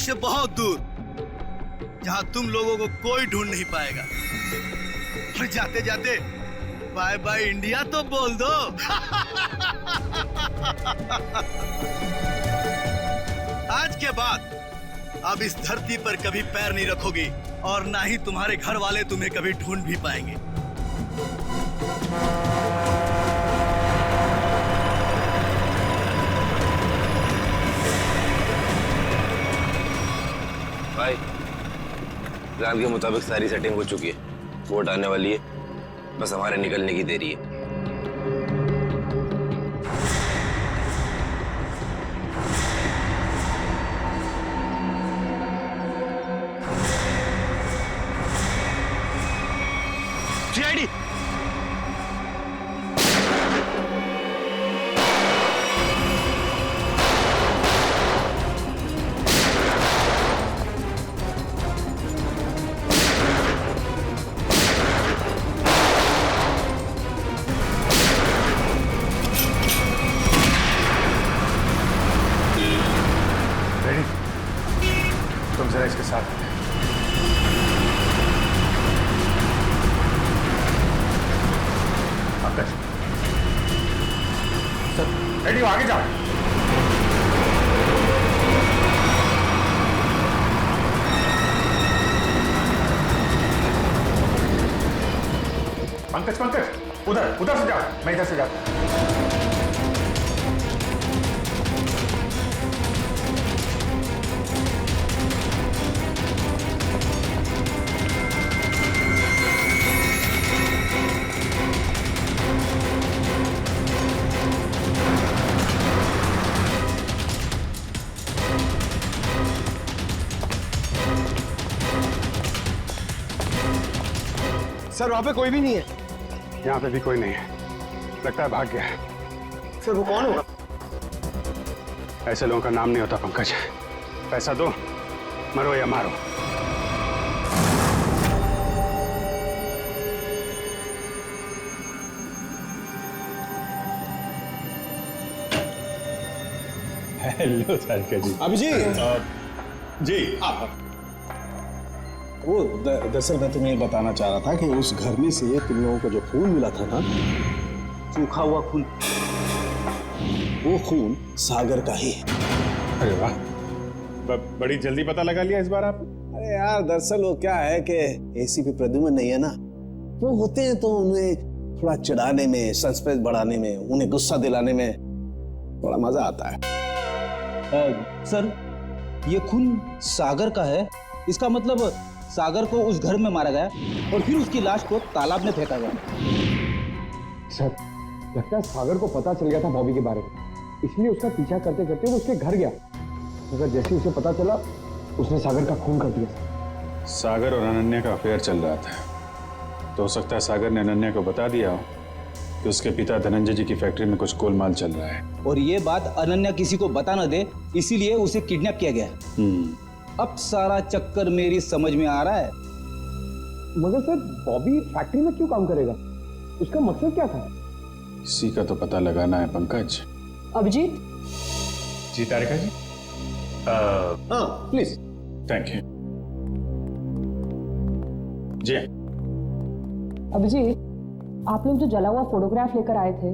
से बहुत दूर, जहां तुम लोगों को कोई ढूंढ नहीं पाएगा। और जाते जाते बाय बाय इंडिया तो बोल दो। आज के बाद अब इस धरती पर कभी पैर नहीं रखोगी और ना ही तुम्हारे घर वाले तुम्हें कभी ढूंढ भी पाएंगे। भाई, प्लान के मुताबिक सारी सेटिंग हो चुकी है। वोट आने वाली है, बस हमारे निकलने की देरी है। सीआईडी तुम जरा इसके साथ। पंकज, सर रेडी हो, आगे जाओ। पंकज पंकज, उधर उधर से जाओ, मैं इधर से जाता। सर वहां पे कोई भी नहीं है। यहाँ पे भी कोई नहीं है, लगता है भाग गया है। सर वो कौन होगा? ऐसे लोगों का नाम नहीं होता पंकज। पैसा दो, मरो या मारो। हेलो तारिका जी। अभिजीत जी आप वो दरअसल मैं तुम्हें बताना चाह रहा था कि उस घर में से तुम लोगों को जो खून मिला था ना, सूखा हुआ खून, वो खून सागर का ही है। अरे वाह, बड़ी जल्दी पता लगा लिया इस बार आप। अरे यार, दरअसल वो क्या है कि एसीपी प्रद्युम्न नहीं है ना, वो होते हैं तो उन्हें थोड़ा चिढ़ाने में, सस्पेंस बढ़ाने में, उन्हें गुस्सा दिलाने में थोड़ा मजा आता है। सर, ये खून सागर का है, इसका मतलब सागर को उस घर में मारा गया और फिर उसकी लाश को तालाब में फेंका गया। सर, लगता है सागर को पता चल गया था बॉबी के बारे में, इसलिए उसका पीछा करते करते वो उसके घर गया, मगर जैसे उसे पता चला उसने सागर का खून कर दिया। सागर और अनन्या का अफेयर चल रहा था, तो हो सकता है सागर ने अनन्या को बता दिया हो कि उसके पिता धनंजय जी की फैक्ट्री में कुछ गोलमाल चल रहा है, और ये बात अनन्या किसी को बता न दे, इसीलिए उसे किडनैप किया गया। अब सारा चक्कर मेरी समझ में आ रहा है। मगर सर, बॉबी फैक्ट्री में क्यों काम करेगा? उसका मकसद क्या था? इसी का तो पता लगाना है पंकज। अभिजीत जी तारिका जी। हाँ प्लीज। थैंक यू जी। अभिजीत, आप लोग जो जला हुआ फोटोग्राफ लेकर आए थे,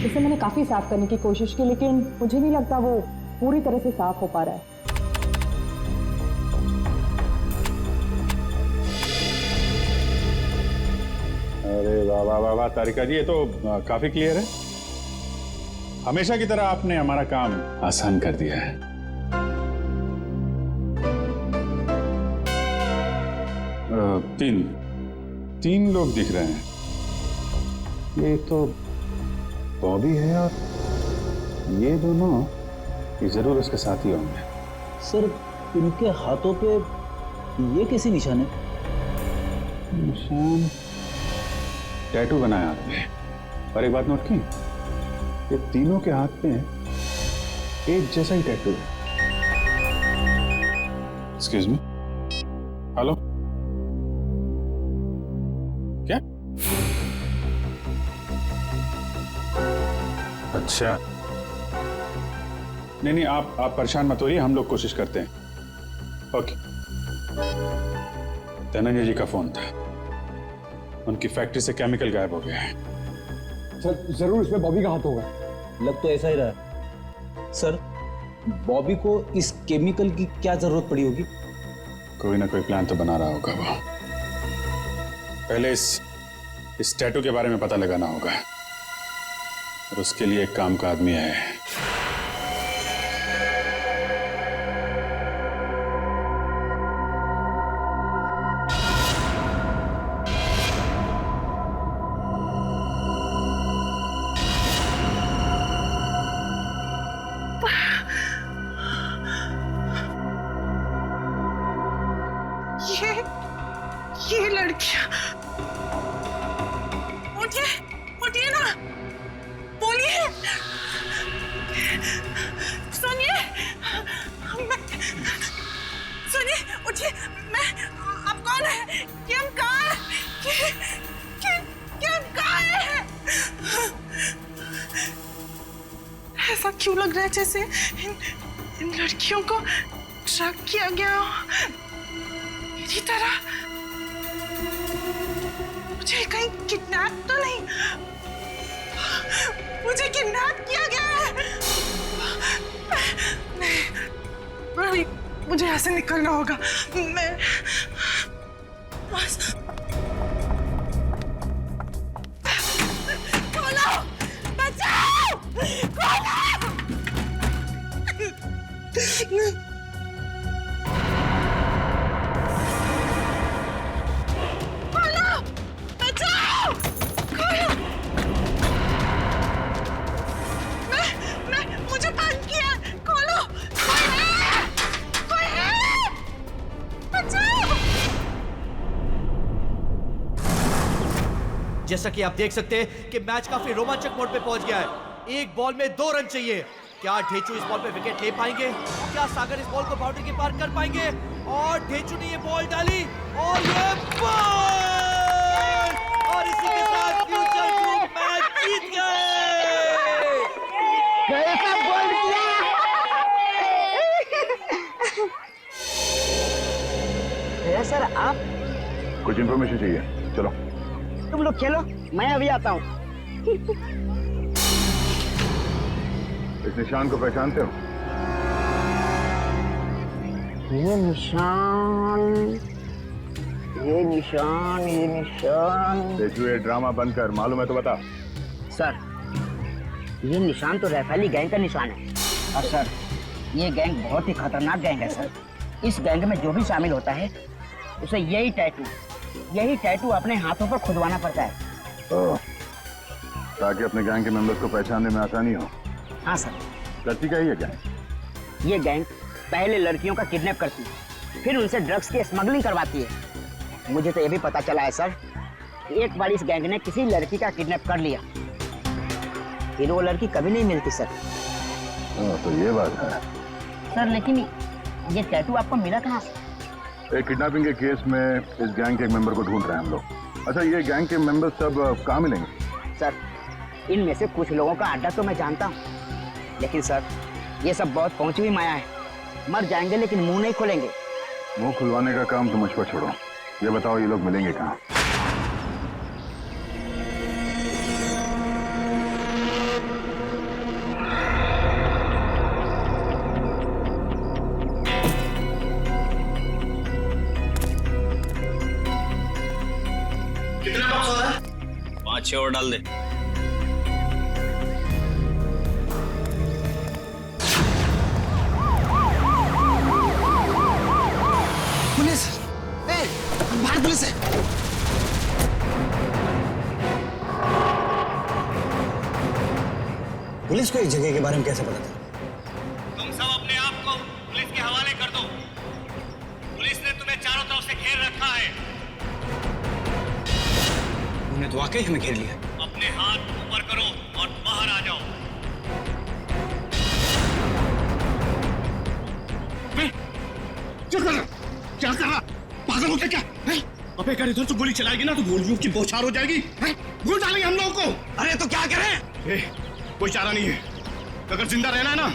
इसे मैंने काफी साफ करने की कोशिश की, लेकिन मुझे नहीं लगता वो पूरी तरह से साफ हो पा रहा है। अरे वाह वाह वाह वाह तारिका जी, ये तो काफी क्लियर है। हमेशा की तरह आपने हमारा काम आसान कर दिया है। तीन लोग दिख रहे हैं। ये तो बॉबी है और ये दोनों, ये जरूर उसके साथ ही होंगे। सर, इनके हाथों पे ये कैसे निशान है? निशान टैटू बनाया आपने। और एक बात नोट की, ये तीनों के हाथ पे एक जैसा ही टैटू है। एक्सक्यूज मी, हेलो, क्या? अच्छा, नहीं, आप परेशान मत होइए, हम लोग कोशिश करते हैं। ओके। धनंजय जी का फोन था, उनकी फैक्ट्री से केमिकल गायब हो गया है। सर जरूर इसमें बॉबी का हाथ होगा। लग तो ऐसा ही रहा है। सर, बॉबी को इस केमिकल की क्या जरूरत पड़ी होगी? कोई ना कोई प्लान तो बना रहा होगा वो। पहले इस टैटू के बारे में पता लगाना होगा, और उसके लिए एक काम का आदमी है। ये लड़कियां, उठिए उठिए ना, बोलिए, सुनिए, सुनिए, उठिए, मैं, आप कौन है? किम कहाँ है? किम कहाँ है? ऐसा क्यों लग रहा है जैसे इन लड़कियों को ट्रैक किया गया हो मेरी तरह? मुझे कहीं किडनैप तो नहीं? मुझे किडनैप किया गया है? नहीं, मुझे यहाँ से निकलना होगा। मैं बस खोलो, बचाओ, खोलो। जैसा कि आप देख सकते हैं कि मैच काफी रोमांचक मोड पे पहुंच गया है। एक बॉल में 2 रन चाहिए। क्या ढेचू इस बॉल पे विकेट ले पाएंगे? क्या सागर इस बॉल को बाउंड्री के पार कर पाएंगे? और ढेचू ने ये बॉल डाली और ये बॉल, और इसी के साथ फ्यूचर ग्रुप मैच जीत गए। कैसा बॉल किया? सर आप कुछ इंफॉर्मेशन चाहिए? चलो तुम लोग खेलो, मैं अभी आता हूँ। इस निशान को पहचानते हो? ये निशान। देखो ये ड्रामा बंद कर, मालूम है तो बता। सर, ये निशान तो रैफेली गैंग का निशान है। और सर, ये गैंग बहुत ही खतरनाक गैंग है सर। इस गैंग में जो भी शामिल होता है उसे यही टैटू अपने हाथों पर खुदवाना पड़ता है। ताकि अपने गैंग के मेंबर्स को पहचानने में आसानी हो। हाँ सर। करती क्या है ये गैंग? ये गैंग पहले लड़कियों का किडनैप करती है, फिर उनसे ड्रग्स की स्मगलिंग करवाती है। मुझे तो ये भी पता चला है सर कि एक बार इस गैंग ने किसी लड़की का किडनैप कर लिया, फिर वो लड़की कभी नहीं मिलती सर। तो ये बात है सर। लेकिन ये टैटू आपको मिला कहाँ से? एक किडनैपिंग के केस में इस गैंग के एक मेंबर को ढूंढ रहे हैं हम लोग। अच्छा, ये गैंग के मेंबर सब कहाँ मिलेंगे? सर, इनमें से कुछ लोगों का अड्डा तो मैं जानता हूँ, लेकिन सर ये सब बहुत पहुंची हुई माया है। मर जाएंगे लेकिन मुंह नहीं खोलेंगे। मुंह खुलवाने का काम तो मुझ पर छोड़ो। ये बताओ ये लोग मिलेंगे कहाँ? कितना बॉक्स हो रहा है? 5-6 और डाल दे। पुलिस! बाहर पुलिस है! पुलिस को इस जगह के बारे में कैसे पता था? तुम सब अपने आप को पुलिस के हवाले कर दो। पुलिस ने तुम्हें चारों तरफ से घेर रखा है। उन्होंने तो वाकई हमें घेर लिया। अपने हाथ ऊपर करो और बाहर आ जाओ। क्या कर रहा? पागल हो क्या? अबे अगर इधर से गोली चलाएगी ना तो गोलियों की बौछार हो जाएगी। गोली डालेंगे हम लोगों को। अरे तो क्या करें? कोई चारा नहीं है। अगर जिंदा रहना है ना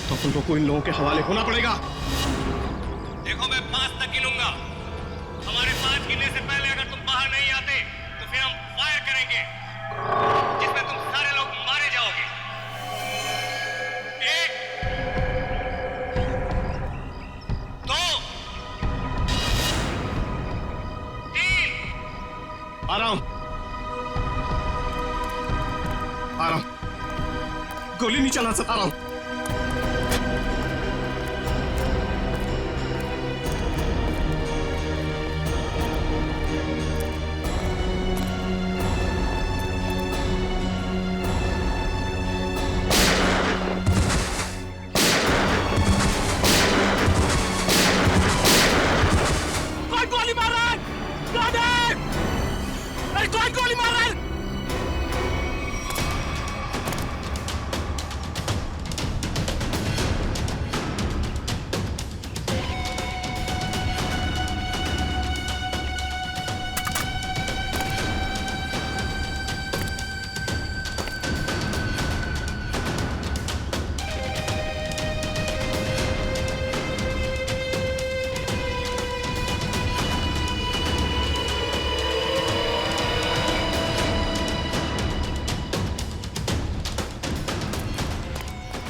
तो तुम लोग को इन लोगों के हवाले होना पड़ेगा। देखो मैं 5 तक गिनूंगा। हमारे 5 गिनने से पहले अगर तुम बाहर नहीं आते तो फिर हम फायर करेंगे जिसमें तुम सारे लोग मारे जाओगे। 1 2 3 आ रहा हूं, आ रहा हूं। गोली नहीं चला सकता, आ रहा हूं। गोली मार रहा है! कौन गोली मार रहा है?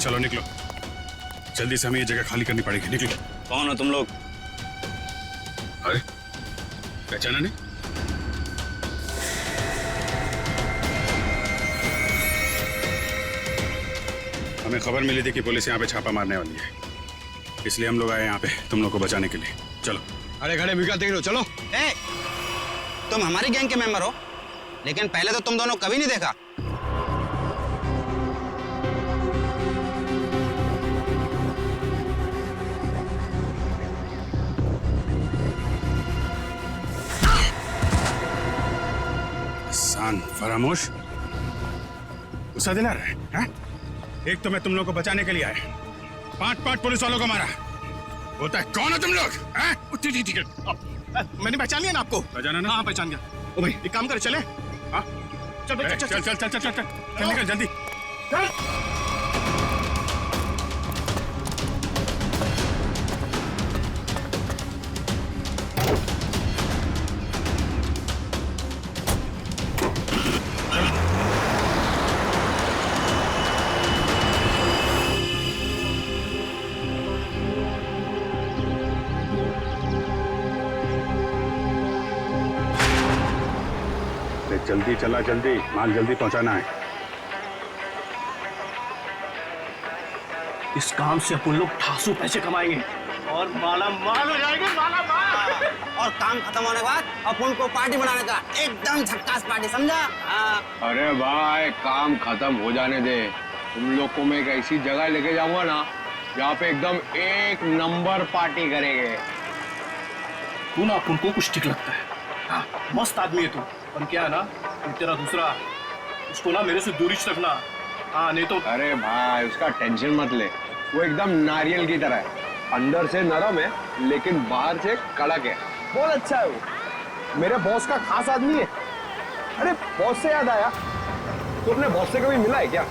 चलो निकलो, जल्दी से हमें ये जगह खाली करनी पड़ेगी। निकलो। कौन हो तुम लोग? अरे पहचाना नहीं? हमें खबर मिली थी कि पुलिस यहाँ पे छापा मारने वाली है, इसलिए हम लोग आए यहाँ पे तुम लोग को बचाने के लिए। चलो। अरे खड़े मिका देख लो, चलो। तुम हमारी गैंग के मेंबर हो, लेकिन पहले तो तुम दोनों कभी नहीं देखा। फरामोश, गुस्सा दिला रहे हैं? एक तो मैं तुम लोगों को बचाने के लिए आया, 5 पुलिस वालों को मारा। बोलता है कौन हो तुम लोग? ठीक है, मैंने पहचान लिया ना आपको। पहचाना ना? हाँ पहचान गया। ओ भाई एक काम कर, चले। हाँ चल चल चल चल चल चल निकल जल्दी। जल्दी चला, जल्दी माल जल्दी पहुंचाना है। इस काम से अपन लोग ठासू पैसे कमाएंगे और माला माल हो जाएंगे, माला माल। और काम खत्म होने के बाद अपन को पार्टी बनाने का, एकदम झक्कास पार्टी, समझा? अरे भाई काम खत्म हो जाने दे, तुम लोग को मैं एक ऐसी जगह लेके जाऊंगा ना जहाँ पे एकदम 1 नंबर पार्टी करेंगे। तू ना अपन को कुछ ठीक लगता है। हाँ, मस्त आदमी है तू, पर क्या है ना, तेरा दूसरा उसको ना मेरे से दूरी रखना। हाँ नहीं तो। अरे भाई उसका टेंशन मत ले, वो एकदम नारियल की तरह है, अंदर से नरम है लेकिन बाहर से कड़क है। बहुत अच्छा है वो, मेरे बॉस का खास आदमी है। अरे बॉस से याद आया, तू अपने बॉस से कभी मिला है क्या?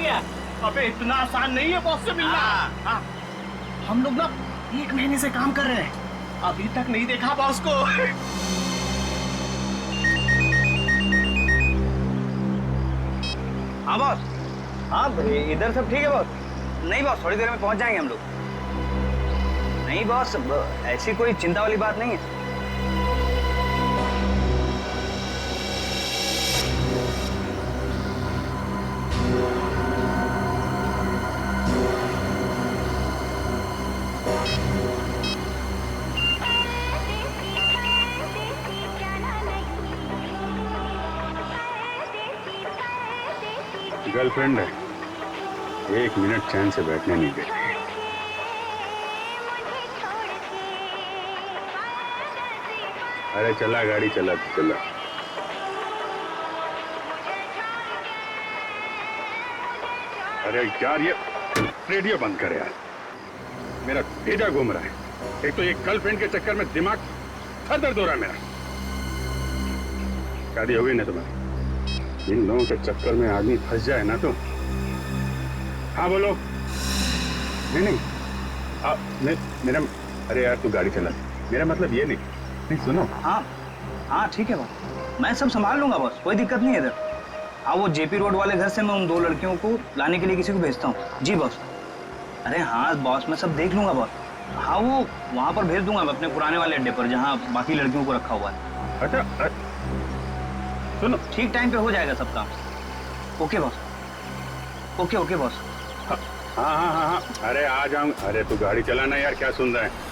क्या? अबे इतना आसान नहीं है बॉस से मिलना। हाँ। हम लोग ना 1 महीने से काम कर रहे हैं, अभी तक नहीं देखा बॉस को। हाँ बॉस। हाँ इधर सब ठीक है बॉस? नहीं बॉस, थोड़ी देर में पहुंच जाएंगे हम लोग। नहीं बॉस, ऐसी कोई चिंता वाली बात नहीं है। गर्लफ्रेंड है, 1 मिनट चैन से बैठने नहीं देती। अरे चला गाड़ी, चला चला। अरे यार ये रेडियो बंद कर यार, मेरा भेजा घूम रहा है। एक तो ये गर्लफ्रेंड के चक्कर में दिमाग सर दर्द हो रहा है मेरा। शादी हो गई ना तुम्हारी? इन लोगों के चक्कर में आदमी फंस जाए ना तो। हाँ बोलो। नहीं मेरा, अरे यार तू गाड़ी चला, मेरा मतलब ये नहीं सुनो। हाँ हाँ ठीक है बॉस, मैं सब संभाल लूंगा बॉस, कोई दिक्कत नहीं है इधर। हाँ वो जेपी रोड वाले घर से मैं उन 2 लड़कियों को लाने के लिए किसी को भेजता हूँ। जी बॉस। अरे हाँ बॉस, मैं सब देख लूंगा बॉस। हाँ वो वहाँ पर भेज दूंगा मैं अपने पुराने वाले अड्डे पर जहाँ बाकी लड़कियों को रखा हुआ है। अच्छा सुनो, ठीक टाइम पे हो जाएगा सब काम। Okay boss, okay boss. हाँ, अरे आ जाऊँ। अरे तू गाड़ी चलाना यार, क्या सुन रहा है?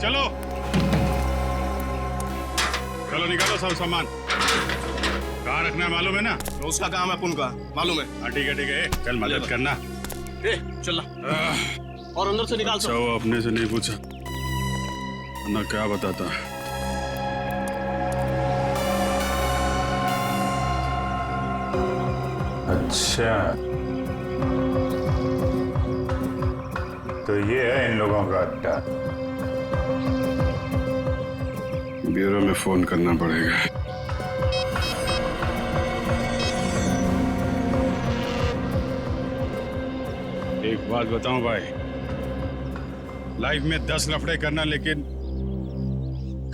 चलो चलो निकालो सब सामान। कहाँ रखना है मालूम है ना? उसका काम है, पुन का मालूम है। हाँ ठीक है, चल मदद करना। चल और अंदर से निकाल। अच्छा वो अपने से नहीं पूछा ना, क्या बताता। अच्छा तो ये है इन लोगों का अड्डा। ब्यूरो में फोन करना पड़ेगा। एक बात बताऊं भाई, लाइफ में 10 लफड़े करना, लेकिन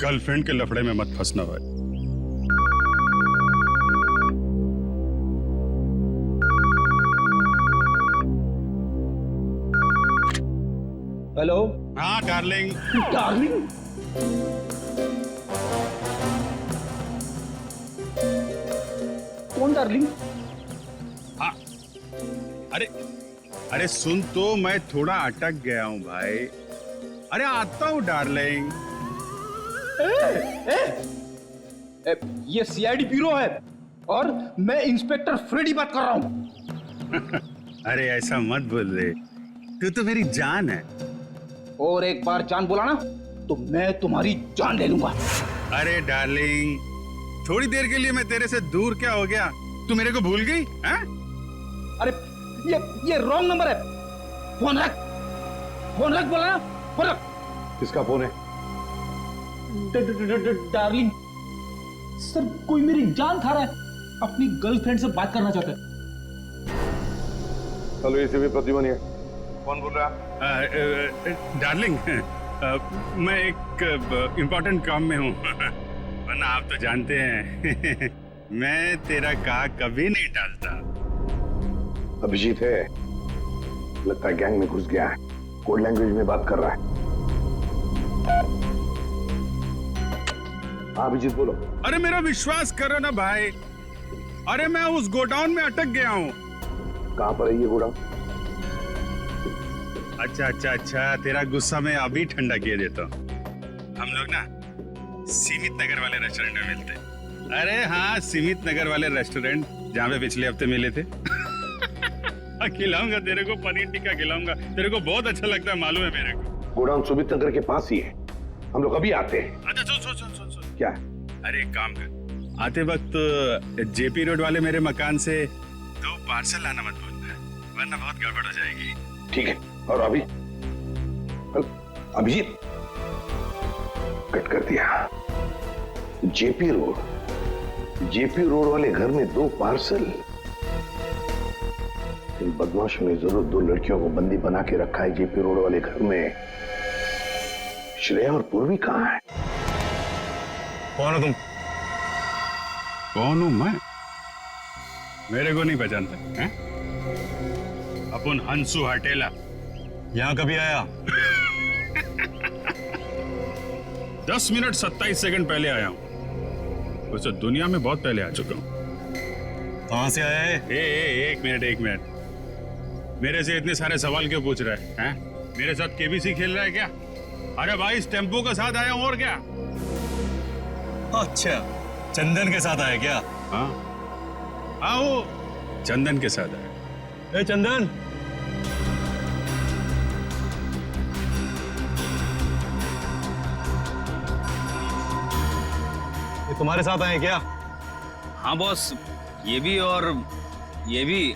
गर्लफ्रेंड के लफड़े में मत फंसना भाई। हेलो। हाँ डार्लिंग। डार्लिंग? कौन डार्लिंग? हाँ अरे सुन तो, मैं थोड़ा अटक गया हूँ भाई। अरे आता हूँ डार्लिंग। ये सीआईडी ब्यूरो है और मैं इंस्पेक्टर फ्रेडी बात कर रहा हूँ। अरे ऐसा मत बोल रे, तू तो मेरी जान है। और एक बार जान बोला ना तो मैं तुम्हारी जान ले लूंगा। अरे डार्लिंग, थोड़ी देर के लिए मैं तेरे से दूर क्या हो गया? तू मेरे को भूल गई? हैं? अरे ये रॉन्ग नंबर है। फोन रख बोला ना, फोन रख। किसका फोन है? डार्लिंग सर, कोई मेरी जान खा रहा है, अपनी गर्लफ्रेंड से बात करना चाहता है। हेलो, ये भी प्रतिमा है। कौन बोल रहा? डार्लिंग, मैं एक इम्पोर्टेंट काम में हूँ। वरना आप तो जानते हैं मैं तेरा कहा कभी नहीं टालता। अभिजीत है, लगता है गैंग में घुस गया है, कोड लैंग्वेज में बात कर रहा है। हाँ अभिजीत बोलो। अरे मेरा विश्वास करो ना भाई, अरे मैं उस गोडाउन में अटक गया हूँ। कहाँ पर है ये गोडाउन? अच्छा, तेरा गुस्सा मैं अभी ठंडा किए देता हूँ। हम लोग ना सीमित नगर वाले रेस्टोरेंट में मिलते हैं। अरे हाँ, सीमित नगर वाले रेस्टोरेंट जहाँ पे पिछले हफ्ते मिले थे। खिलाऊंगा तेरे को, पनीर टिक्का खिलाऊंगा, तेरे को बहुत अच्छा लगता है, मालूम है मेरे को। गोडाउन सुमित नगर के पास ही है, हम लोग अभी आते हैं। अच्छा सुन। क्या? अरे एक काम कर, आते वक्त जेपी रोड वाले मेरे मकान से 2 पार्सल लाना मत भूलना, वरना बहुत गड़बड़ हो जाएगी। ठीक है। और अभी अभिजीत कट कर दिया। जेपी रोड वाले घर में 2 पार्सल। इन बदमाशों ने जरूर 2 लड़कियों को बंदी बना के रखा है जेपी रोड वाले घर में। श्रेया और पूर्वी कहाँ है? कौन हो तुम? कौन हूं मैं? मेरे को नहीं पहचानते हैं? अपन हंसू हटेला। यहां कभी आया? 10 मिनट 27 सेकंड पहले आया हूं। उस दुनिया में बहुत पहले आ चुका हूँ। कहाँ से आया है? एक मिनट। मेरे से इतने सारे सवाल क्यों पूछ रहा है? हैं? मेरे साथ केबीसी खेल रहा है क्या? अरे भाई, इस टेम्पो के साथ आया हूँ, और क्या? अच्छा, चंदन के साथ आया क्या? हाँ, वो चंदन के साथ आया। ए चंदन, ये तुम्हारे साथ आए क्या? हाँ बॉस, ये भी और ये भी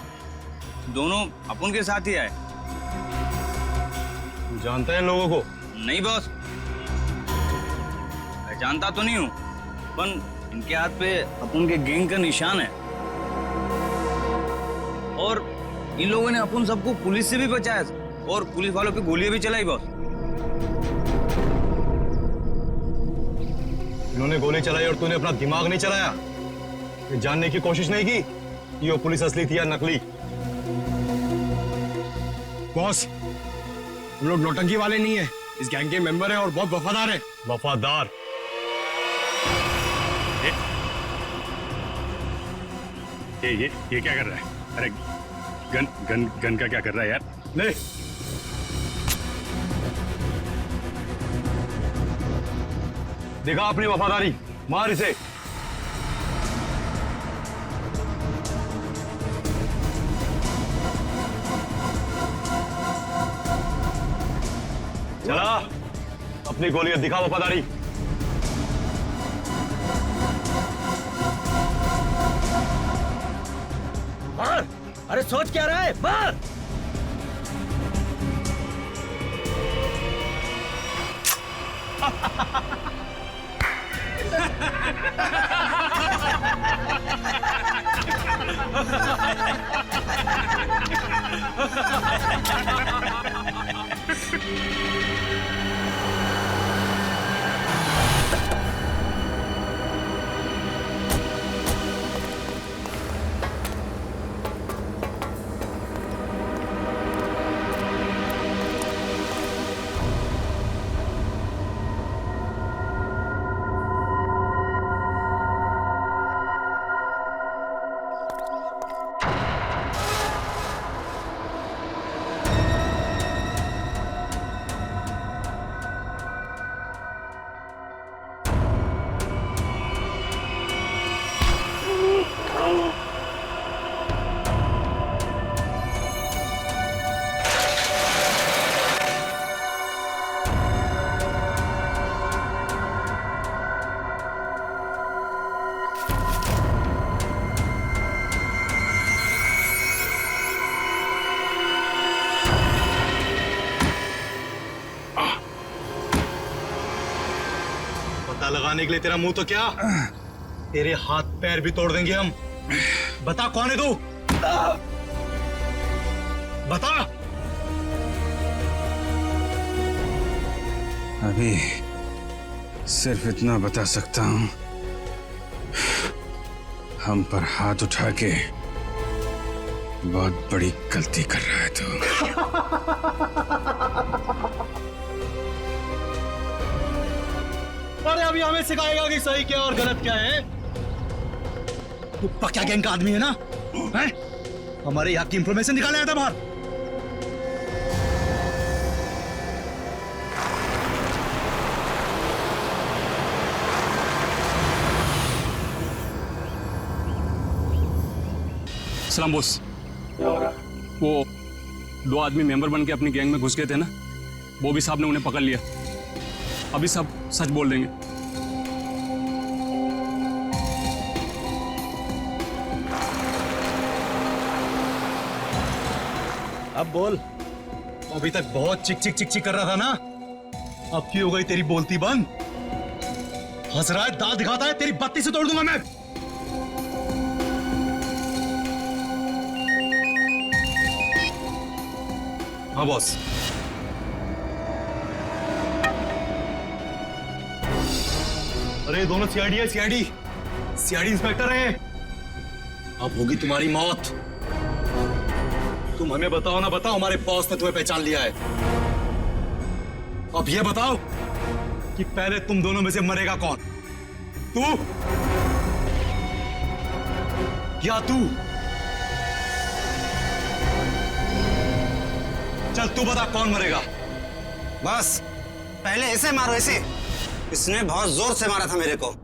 दोनों अपन के साथ ही आए। तू जानता है इन लोगों को? नहीं बॉस, मैं जानता तो नहीं हूँ, पर इनके हाथ पे अपन के गैंग का निशान है और इन लोगों ने अपन सबको पुलिस से भी बचाया और पुलिस वालों पे गोलियां भी चलाई बॉस। इन्होंने गोली चलाई और तूने अपना दिमाग नहीं चलाया? ये जानने की कोशिश नहीं की कि वो पुलिस असली थी या नकली? बॉस, हम लोग नौटंकी वाले नहीं है, इस गैंग के मेंबर हैं और बहुत वफादार हैं। वफादार? ये क्या कर रहा है? अरे गन का क्या कर रहा है यार? ले, दिखा अपनी वफादारी, मार इसे। चला, अपनी गोलियां दिखा वफादारी। मार! अरे सोच क्या रहा है, मार! पता लगाने के लिए तेरा मुंह तो क्या, तेरे हाथ पैर भी तोड़ देंगे हम। बता कौन है तू? बता। अभी सिर्फ इतना बता सकता हूं, हम पर हाथ उठा के बहुत बड़ी गलती कर रहा है तू। अरे अभी हमें सिखाएगा कि सही क्या और गलत क्या है? तू पक्का गैंग का आदमी है ना? हैं? हमारे यहाँ की इंफॉर्मेशन निकाले आया था बाहर। सलाम बॉस, वो दो आदमी मेंबर बन के अपनी गैंग में घुस गए थे ना, वो भी साहब ने उन्हें पकड़ लिया। अभी सब सच बोल देंगे। अब बोल। अभी तक बहुत चिक चिक चिक चिक कर रहा था ना, अब क्यों हो गई तेरी बोलती बंद? हंस रहा है, दांत दिखाता है, तेरी बत्ती से तोड़ दूंगा मैं। हाँ बॉस। अरे दोनों सीआईडी है, सीआईडी इंस्पेक्टर है। अब होगी तुम्हारी मौत। तुम हमें बताओ ना, बताओ हमारे बॉस ने तुम्हें पहचान लिया है। अब ये बताओ कि पहले तुम दोनों में से मरेगा कौन? तू या तू? चल तू बता कौन मरेगा। बस पहले ऐसे मारो, ऐसे। इसने बहुत जोर से मारा था मेरे को।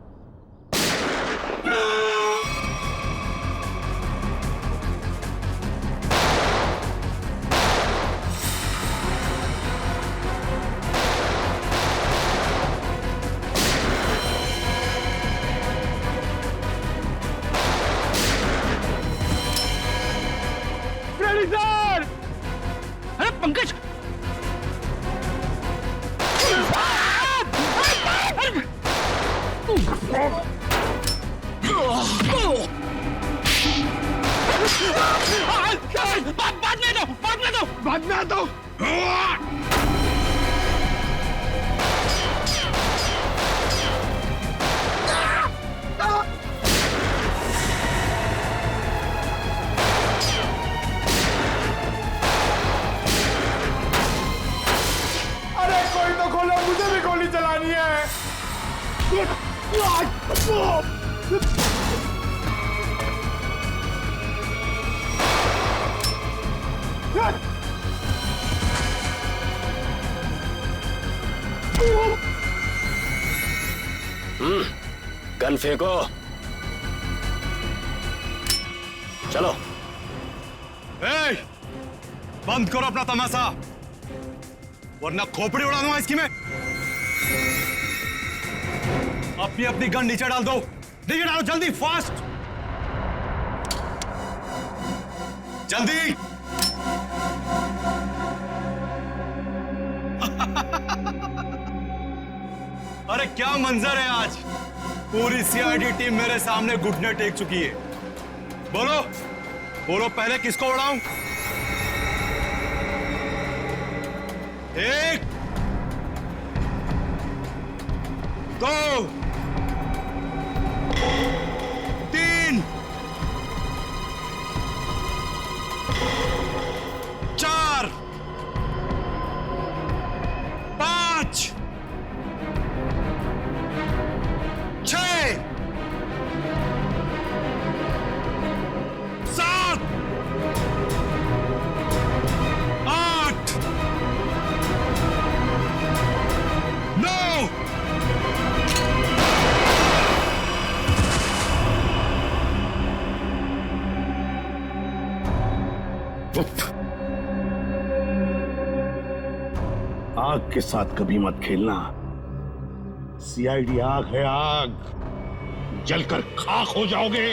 अरे पंकज, बाद में दो। अरे कोई तो खोलो, मुझे भी गोली चलानी है। गन फेंको। चलो। ए, बंद करो अपना तमाशा, वरना खोपड़ी उड़ा दूंगा इसकी मैं। अपनी अपनी गन नीचे डाल दो, नीचे डालो जल्दी, फास्ट, जल्दी। अरे क्या मंजर है आज, पूरी सीआईडी टीम मेरे सामने घुटने टेक चुकी है। बोलो बोलो, पहले किसको उड़ाऊं? एक, दो, तीन, चार, पांच, छह, सात, आठ, नौ, आग के साथ कभी मत खेलना। सीआईडी आग है, आग, जलकर खाक हो जाओगे।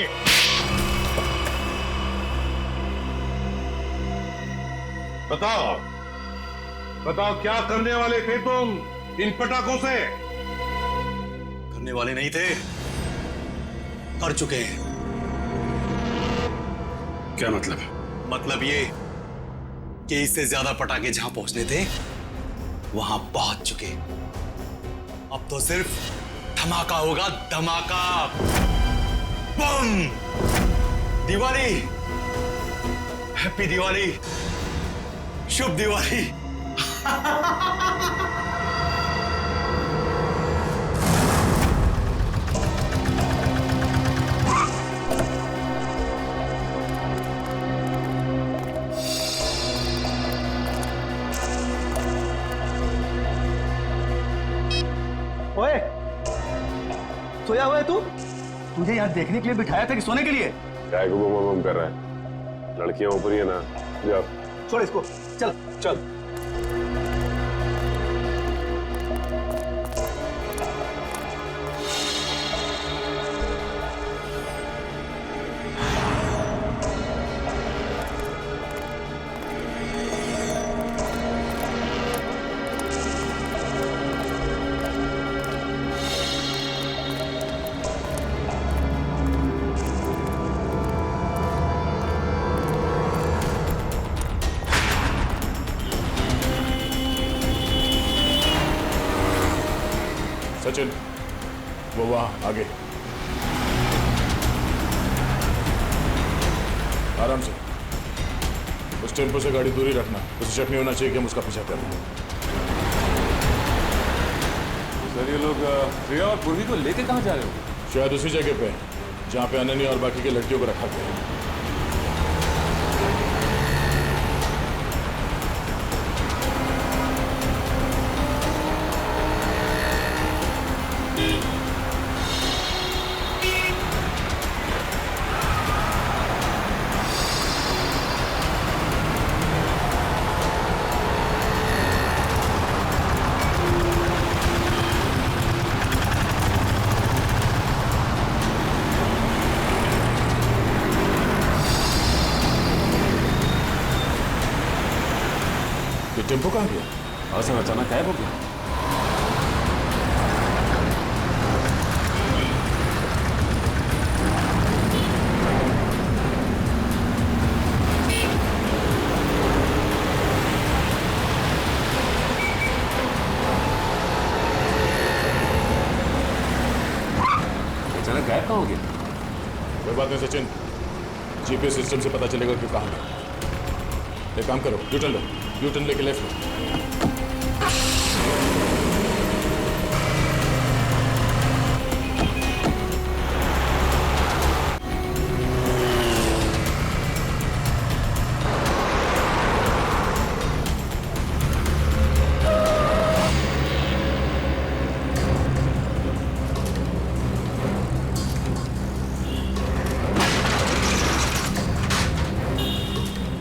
बताओ बताओ, क्या करने वाले थे तुम इन पटाखों से? करने वाले नहीं थे, कर चुके हैं। क्या मतलब? मतलब ये कि इससे ज्यादा पटाखे जहां पहुंचने थे वहां पहुंच चुके। अब तो सिर्फ धमाका होगा, धमाका, बम। दिवाली, हैप्पी दिवाली, शुभ दिवाली। ओए, सोया हुआ है तू? तुझे यहाँ देखने के लिए बिठाया था कि सोने के लिए? क्या को बम कर रहा है? लड़कियां ऊपर ही है ना, जा। छोड़ इसको, चल चल। सचिन, वो वहां आगे। आराम से, उस टेम्पो से गाड़ी दूरी रखना। उसे शक नहीं होना चाहिए कि हम उसका पीछा कर रहे हैं। सर ये लोग प्रिया और पूर्वी को लेके कहाँ जा रहे हो? शायद उसी जगह पे जहां पे अनन्या और बाकी की लड़कियों को रखा गया है। टेम्पो कहाँ गया? हाँ सर, अचानक गायब हो गया। अचानक गायब कहाँ हो गया? कोई बात नहीं सचिन, जीपीएस सिस्टम से पता चलेगा कि कहाँ है। एक काम करो, यूटर्न लो, यूटर्न लेके लेफ्ट लो।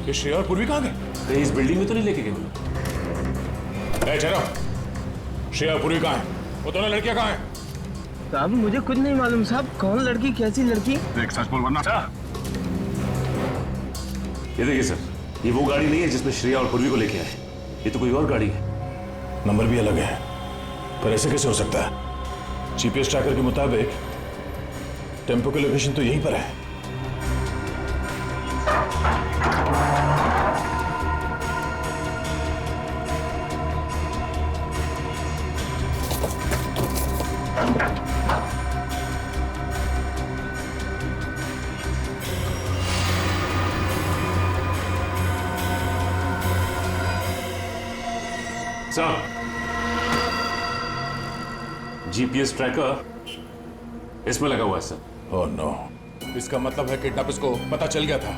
ये श्रेया और पूर्वी कहाँ गए? कहीं इस बिल्डिंग में तो नहीं लेके गए? ठहरो, श्रेया और पूर्वी कहाँ है? वो दोनों लड़कियां कहाँ हैं? साहब मुझे कुछ नहीं मालूम साहब, कौन लड़की कैसी लड़की? देख सच बोल वरना। ये देखिए सर, ये वो गाड़ी नहीं है जिसमें श्रेया और पूर्वी को लेके आए। ये तो कोई और गाड़ी है। नंबर भी अलग है, पर ऐसे कैसे हो सकता है? जीपीएस ट्रैकर के मुताबिक टेम्पो की लोकेशन तो यहीं पर है। जीपीएस ट्रैकर इसमें लगा हुआ है सर। ओह नो, इसका मतलब है किडनैपर्स को पता चल गया था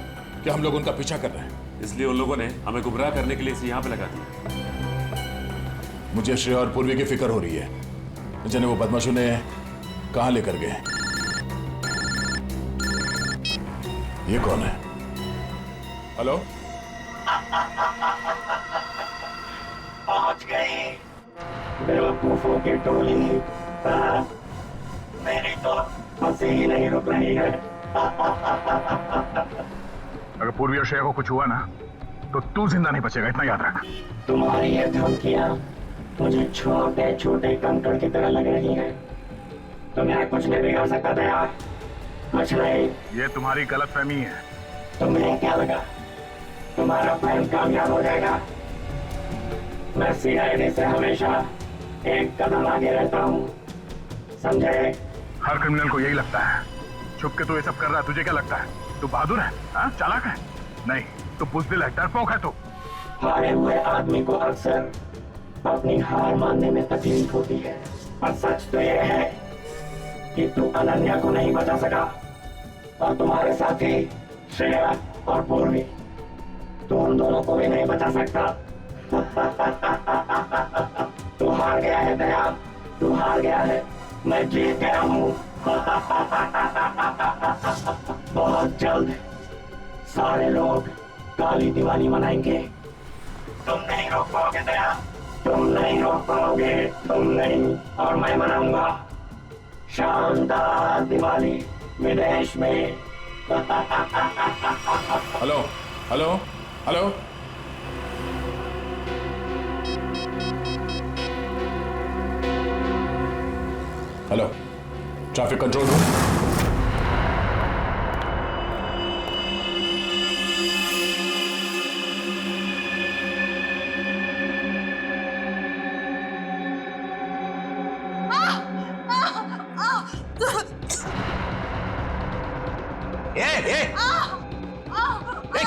कि हम लोग उनका पीछा कर रहे हैं, इसलिए उन लोगों ने हमें गुमराह करने के लिए इसे यहाँ पे लगा दिया। मुझे श्रेया और पूर्वी की फिक्र हो रही है, जिन्हें वो बदमाशों ने कहां लेकर गए। ये कौन है? हेलो, पहुंच गए बेवकूफों की टोली। मेरी तो हंसी ही नहीं रुक रही है। अगर पूर्वी और श्रेया को कुछ हुआ ना तो तू जिंदा नहीं बचेगा, इतना याद रख। तुम्हारी ये धमकियां मुझे छोटे छोटे कंकड़ की तरह लग रही हैं। तुम्हें कुछ नहीं बिगाड़ सकता दया, कुछ नहीं। ये तुम्हारी गलतफहमी है। तुम्हें क्या लगा तुम्हारा प्लान कामयाब हो जाएगा? मैं सीआईडी से हमेशा एक कदम आगे रहता हूँ, समझे? हर क्रिमिनल को यही लगता है। छुप के तू ये सब कर रहा है, तुझे क्या लगता है? तू बहादुर है, हाँ? चालाक है? नहीं, तू बुज़दिल है, डरपोक है तू। हारे हुए आदमी को अक्सर अपनी हार मानने में तकलीफ होती है, और सच तो यह है कि तू अनन्या को नहीं बचा सका, और तुम्हारे साथी श्रेया और पूर्वी, तू उन दोनों को भी नहीं बचा सकता। तू हार गया है दया, तू हार गया है, मैं जीत गया हूँ। बहुत जल्द सारे लोग काली दिवाली मनाएंगे। तुम नहीं रोक पाओगे दया, तुम नहीं रोक पाओगे, तुम नहीं, और मैं मनाऊंगा शानदार दिवाली विदेश में। Hello hello hello, hello, traffic control room.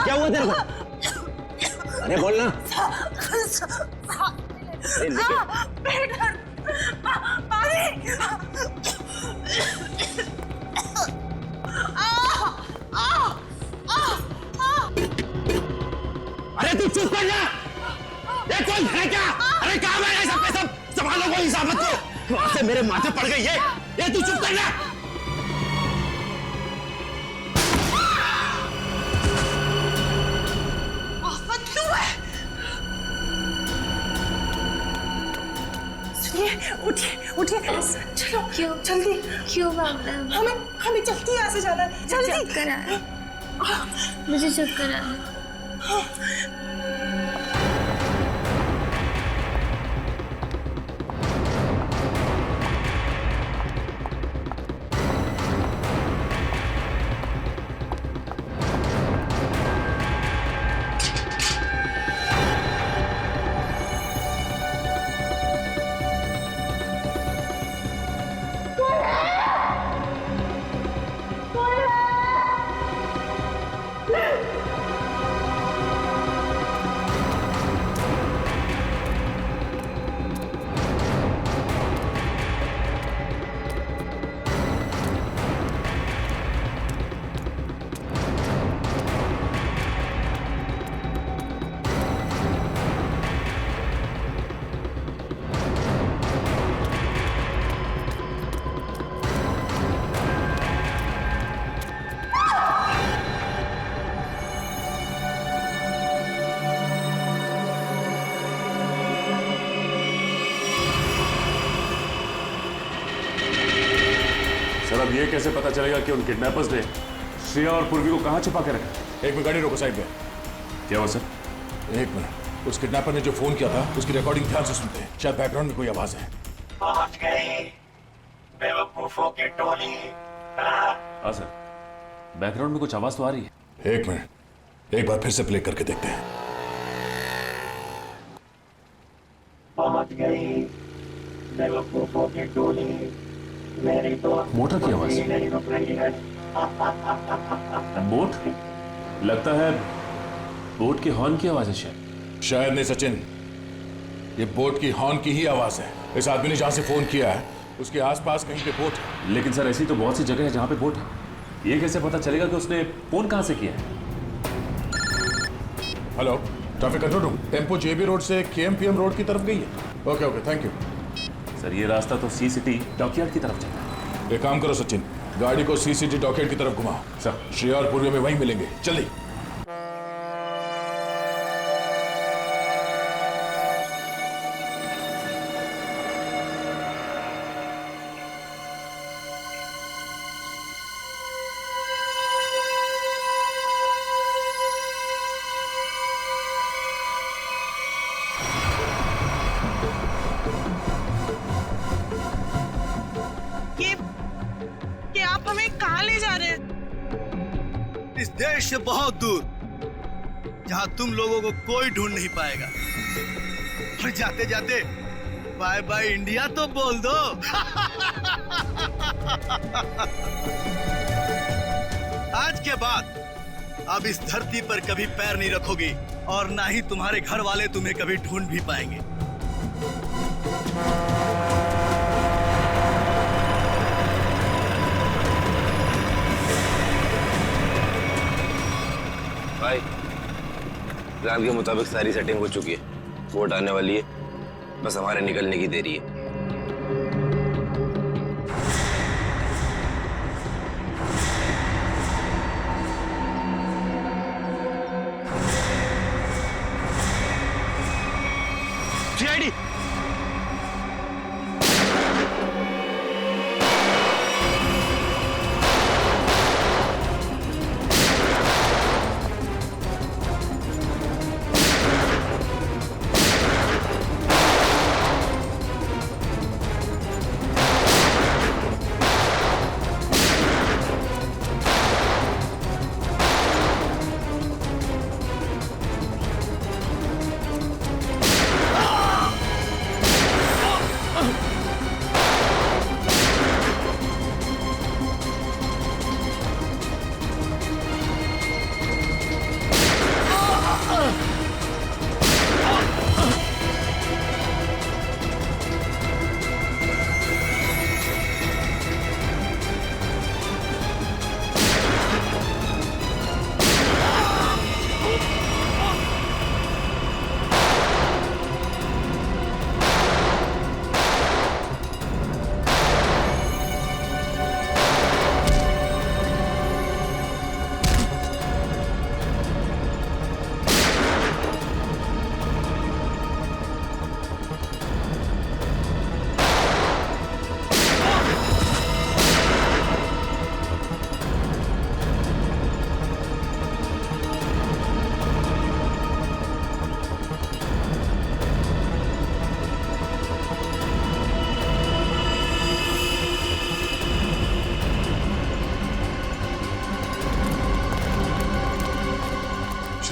क्या हुआ तेरे को? अरे बोलना। तू चुप कर जा। ये कोई है क्या? अरे कहाँ गए सब के सब? संभालो कोई हिसाब मत को। वहां से मेरे माथे पड़ गई ये तू चुप कर जा। उठिए उठिए चलो क्यों जल्दी क्यों हमें जल्दी यहाँ से जाना है जल्दी चक्कर आ रहा है मुझे चक्कर आ रहा है सर अब ये कैसे पता चलेगा कि उन किडनैपर्स ने श्रेया और पूर्वी को कहाँ छुपा के रखा? एक मिनट गाड़ी रोको साइड पे। क्या हुआ सर? एक मिनट, उस किडनैपर ने जो फोन किया था उसकी रिकॉर्डिंग ध्यान से सुनते हैं, शायद बैकग्राउंड में कोई आवाज है। पहुंच गई बेवकूफों की टोली। हाँ सर, बैकग्राउंड में कुछ आवाज तो आ रही है। एक मिनट, एक बार फिर से प्ले करके देखते हैं। पहुंच गई बेवकूफों की टोली। मेरी तो मोटर की आवाज नहीं रुक रही है। बोट? लगता है बोट के हॉर्न की आवाज है शायद नहीं सचिन, ये बोट की हॉर्न की ही आवाज है। इस आदमी ने जहां से फोन किया है उसके आसपास कहीं पे बोट है। लेकिन सर ऐसी तो बहुत सी जगह है जहां पे बोट है। ये कैसे पता चलेगा कि उसने फोन कहां से किया है? Hello, traffic control room, tempo JB road से केएमपीएम रोड की तरफ गई है। Okay okay, thank you sir. ये रास्ता तो सी सिटी डॉकयार्ड की तरफ जाता है। एक काम करो सचिन, गाड़ी को सी सिटी डॉकयार्ड की तरफ घुमाओ। सर, श्रेया और पूर्वी में वहीं मिलेंगे, जल्दी। कि आप हमें कहाँ ले जा रहे हैं? इस देश से बहुत दूर, जहां तुम लोगों को कोई ढूंढ नहीं पाएगा। और जाते जाते बाय बाय इंडिया तो बोल दो। आज के बाद अब इस धरती पर कभी पैर नहीं रखोगी और ना ही तुम्हारे घर वाले तुम्हें कभी ढूंढ भी पाएंगे। भाई, प्लान के मुताबिक सारी सेटिंग हो चुकी है। बोट आने वाली है, बस हमारे निकलने की देरी है। सीआईडी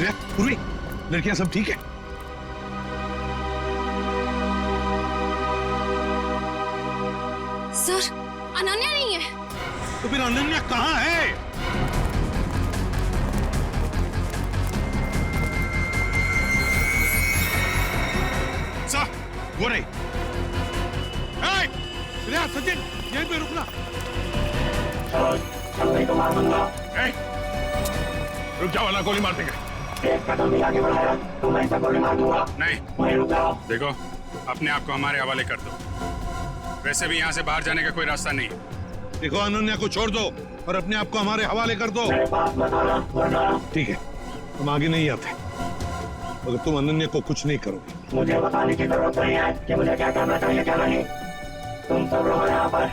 श्रेया, पूर्वी, लड़कियां सब ठीक है? सर, अनन्या नहीं है। तो फिर अनन्या कहाँ है? सर, वो रही। श्रेया, सचिन, यहीं पे रुकना। चलने को मार दूंगा। रुक जाओ, वरना गोली मार देंगे। एक कदम भी आगे बढ़ाया तो मैं इसे गोली मार दूंगा। नहीं, वहीं रुक जाओ। देखो, अपने आप को हमारे हवाले कर दो। वैसे भी यहाँ से बाहर जाने का कोई रास्ता नहीं है। देखो, अनन्या को छोड़ दो और अपने आप को हमारे हवाले कर दो। ठीक है, हम आगे नहीं आते अगर तुम अनन्या को कुछ नहीं करोगे। मुझे बताने की जरूरत नहीं है कि मुझे क्या करना चाहिए क्या नहीं। तुम सब रहो यहाँ पर,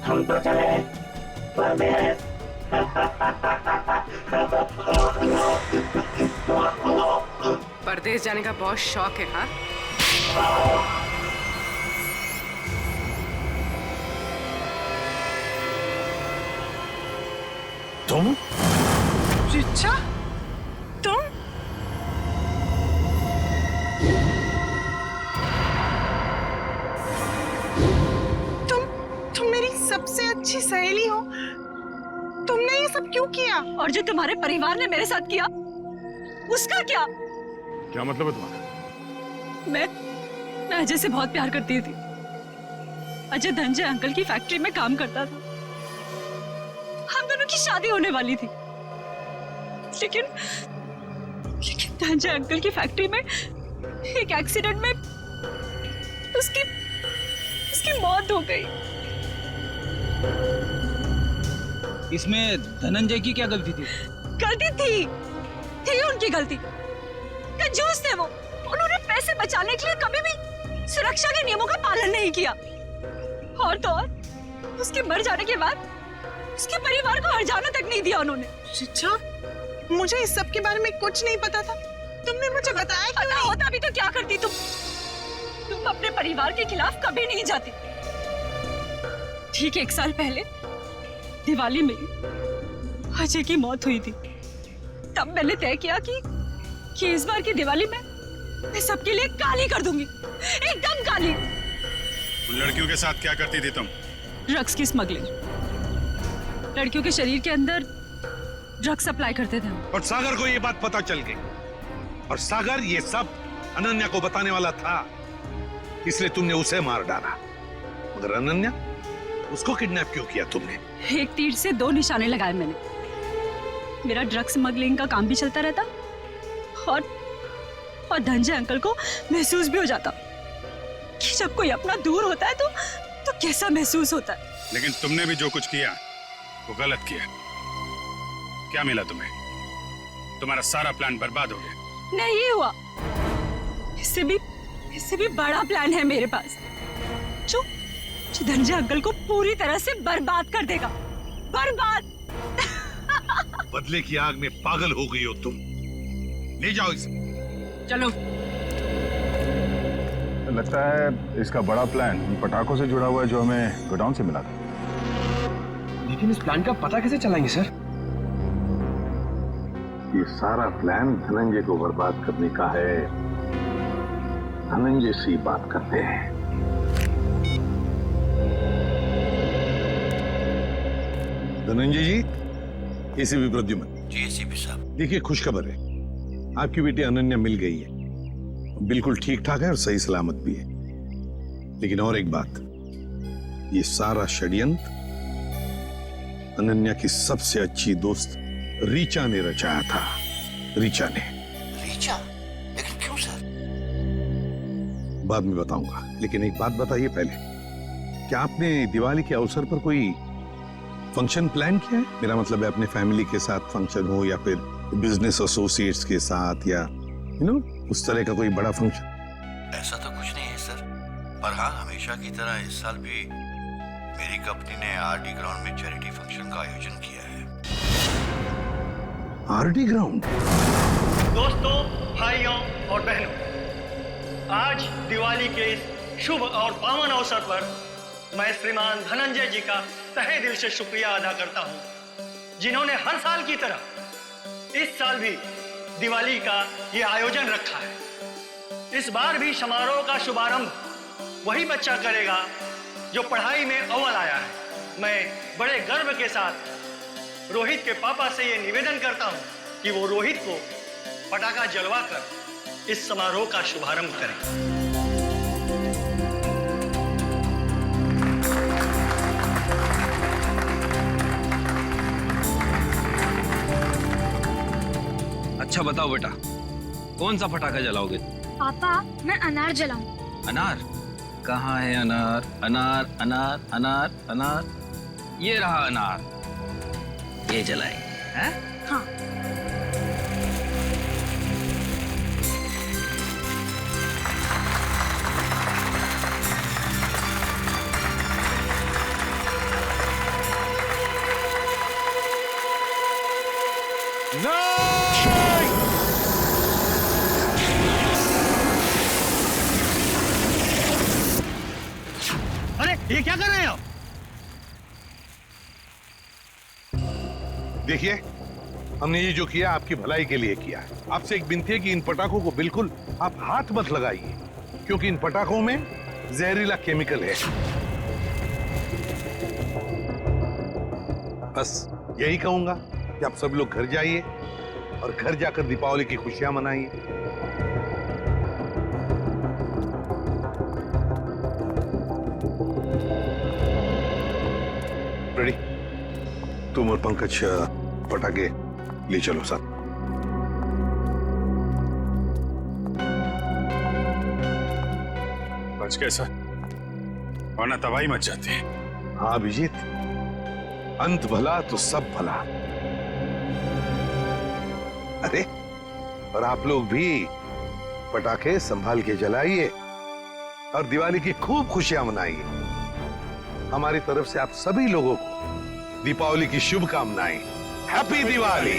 हम तो चले परदेश। परदेश जाने का बहुत शौक है, हाँ? तुम? रिचा, तुम? तुम मेरी सबसे अच्छी सहेली हो। तुमने ये सब क्यों किया? और जो तुम्हारे परिवार ने मेरे साथ किया, उसका क्या? क्या मतलब है तुम्हारा? मैं अजय से बहुत प्यार करती थी। अजय धनंजय अंकल की फैक्ट्री में काम करता था। हम दोनों की शादी होने वाली थी, लेकिन धनंजय अंकल की फैक्ट्री में एक एक्सीडेंट में उसकी मौत हो गई। इसमें धनंजय की क्या गलती थी? गलती थी उनकी गलती। कंजूस थे वो। उन्होंने पैसे बचाने के लिए कभी भी सुरक्षा के नियमों का पालन नहीं किया। और तो और उसके मर जाने के बाद उसके परिवार को हर्जाना तक नहीं दिया उन्होंने। रिचा, मुझे इस सब के बारे में कुछ नहीं पता था। तुमने मुझे बताया क्यों नहीं? होता भी तो क्या करती तुम अपने परिवार के खिलाफ कभी नहीं जाती। ठीक 1 साल पहले दिवाली में अजय की मौत हुई थी। तब मैंने तय किया कि इस बार की दिवाली में मैं सबके लिए काली कर दूंगी, एकदम काली। उन लड़कियों के साथ क्या करती थी तुम? ड्रग्स की स्मगलिंग। लड़कियों के शरीर के अंदर ड्रग्स सप्लाई करते थे हम। और सागर को ये बात पता चल गई, और सागर ये सब अनन्या को बताने वाला था, इसलिए तुमने उसे मार डाला। मगर अनन्या, उसको किडनैप क्यों किया तुमने? एक तीर से 2 निशाने लगाए मैंने। मेरा ड्रग्स स्मगलिंग का काम भी चलता रहता और धनंजय अंकल को महसूस भी हो जाता कि जब कोई अपना दूर होता है तो कैसा महसूस होता है। लेकिन तुमने भी जो कुछ किया वो गलत किया। क्या मिला तुम्हें? तुम्हारा सारा प्लान बर्बाद हो गया। नहीं हुआ, इससे भी बड़ा प्लान है मेरे पास, जो धनंजय अंकल को पूरी तरह से बर्बाद कर देगा। बर्बाद। बदले की आग में पागल हो गई हो तुम। ले जाओ इसे। चलो। लगता है इसका बड़ा प्लान उन पटाखों से जुड़ा हुआ है जो हमें गोडाउन से मिला था। लेकिन इस प्लान का पता कैसे चलाएंगे सर? ये सारा प्लान धनंजय को बर्बाद करने का है। धनंजय से बात करते हैं। धनंजय जी, एसीपी प्रद्युमन। जी एसीपी साहब। देखिए, खुशखबर है, आपकी बेटी अनन्या मिल गई है। बिल्कुल ठीक ठाक है और सही सलामत भी है। लेकिन और एक बात, ये सारा षड्यंत्र अनन्या की सबसे अच्छी दोस्त रीचा ने रचाया था। रीचा? लेकिन क्यों सर? बाद में बताऊंगा, लेकिन एक बात बताइए पहले, क्या आपने दिवाली के अवसर पर कोई फंक्शन प्लान किया है? मेरा मतलब है अपने फैमिली के साथ फंक्शन हो या फिर बिजनेस एसोसिएट्स के साथ, या उस तरह का कोई बड़ा फंक्शन। ऐसा तो कुछ नहीं है सर, पर हाँ, हमेशा की तरह इस साल भी मेरी कंपनी ने आरडी ग्राउंड में चैरिटी फंक्शन का आयोजन किया है। RD ground? दोस्तों, भाइयों और बहनों, आज दिवाली के इस शुभ और पावन अवसर पर मैं श्रीमान धनंजय जी का तहे दिल से शुक्रिया अदा करता हूं, जिन्होंने हर साल की तरह इस साल भी दिवाली का ये आयोजन रखा है। इस बार भी समारोह का शुभारंभ वही बच्चा करेगा जो पढ़ाई में अव्वल आया है। मैं बड़े गर्व के साथ रोहित के पापा से ये निवेदन करता हूँ कि वो रोहित को पटाखा जलवाकर इस समारोह का शुभारंभ करें। अच्छा बताओ बेटा, कौन सा पटाखा जलाओगे? पापा मैं अनार जलाऊं। अनार? कहाँ है अनार? अनार अनार अनार अनार, ये रहा अनार, ये जलाएंगे हैं? हाँ। अरे ये क्या कर रहे हैं आप? देखिए, हमने ये जो किया आपकी भलाई के लिए किया है। आपसे एक विनती है कि इन पटाखों को बिल्कुल आप हाथ मत लगाइए, क्योंकि इन पटाखों में जहरीला केमिकल है। बस यही कहूंगा कि आप सब लोग घर जाइए और घर जाकर दीपावली की खुशियां मनाइए। रेडी? तुम और पंकज पटाखे ले चलो साथ। बच कैसा, वरना तबाही मच जाती है। हाँ अभिजीत, अंत भला तो सब भला। अरे और आप लोग भी पटाखे संभाल के जलाइए और दिवाली की खूब खुशियां मनाइए। हमारी तरफ से आप सभी लोगों को दीपावली की शुभकामनाएं। हैप्पी दिवाली।